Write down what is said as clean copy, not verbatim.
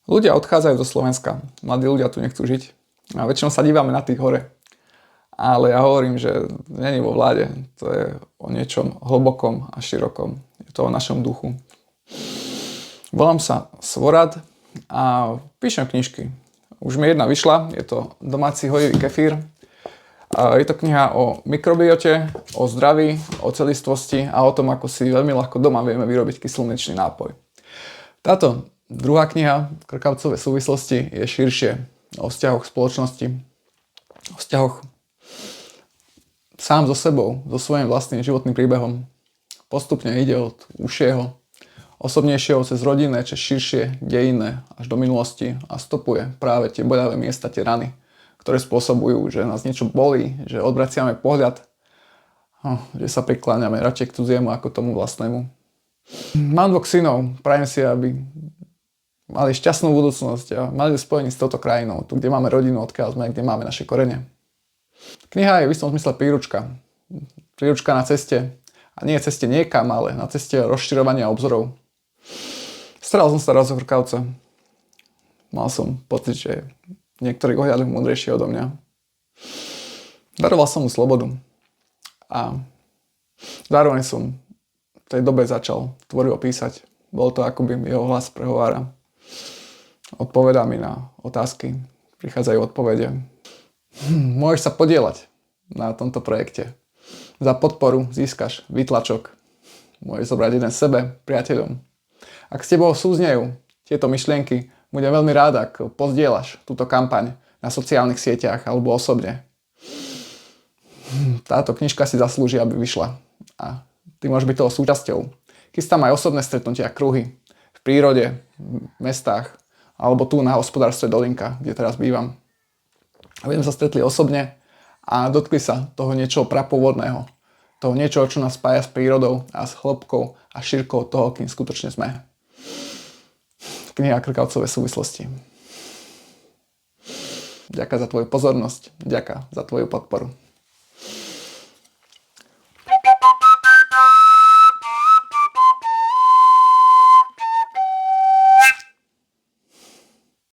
Ľudia odchádzajú zo Slovenska. Mladí ľudia tu nechcú žiť. A väčšinou sa dívame na tých hore. Ale ja hovorím, že není vo vláde. To je o niečom hlbokom a širokom. Je to o našom duchu. Volám sa Svorad a píšem knižky. Už mi jedna vyšla. Je to Domáci hojivý kefír. Je to kniha o mikrobiote, o zdraví, o celistvosti a o tom, ako si veľmi ľahko doma vieme vyrobiť kyslomliečný nápoj. Táto druhá kniha, Krkavcové súvislosti, je širšie o vzťahoch spoločnosti, o vzťahoch sám so sebou, so svojím vlastným životným príbehom. Postupne ide od užšieho, osobnejšieho cez rodinné, cez širšie, dejinné až do minulosti a stopuje práve tie boľavé miesta, tie rany, ktoré spôsobujú, že nás niečo bolí, že odvraciame pohľad, že sa prikláňame radšej k cudziemu ako tomu vlastnému. Mám 2 synov, prajem si, aby mali šťastnú budúcnosť a mali spojení s touto krajinou, tu, kde máme rodinu, odkiaľ sme, kde máme naše korene. Kniha je v istom zmysle príručka. Príručka na ceste, a nie ceste niekam, ale na ceste rozširovania obzorov. Staral som sa raz o Krkavce. Mal som pocit, že v niektorých ohľadoch múdrejšie odo mňa. Daroval som mu slobodu. A zároveň som v tej dobe začal tvorivo písať. Bolo to, ako by jeho hlas prehovára. Odpovedá mi na otázky. Prichádzajú odpovede. Môžeš sa podieľať na tomto projekte. Za podporu získaš výtlačok. Môžeš zobrať jeden sebe, priateľom. Ak s tebou súznejú tieto myšlienky, budem veľmi rád, ak pozdieľaš túto kampaň na sociálnych sieťach alebo osobne. Táto knižka si zaslúži, aby vyšla. A ty môžeš byť toho súčasťou. Chystám aj osobné stretnutia, kruhy v prírode, v mestách alebo tu na hospodárstve Dolinka, kde teraz bývam. Aby sme sa stretli osobne a dotkli sa toho niečoho prapôvodného. Toho niečoho, čo nás spája s prírodou a s hĺbkou a šírkou toho, kým skutočne sme. Kniha Krkavcové súvislosti. Ďakujem za tvoju pozornosť. Ďakujem za tvoju podporu.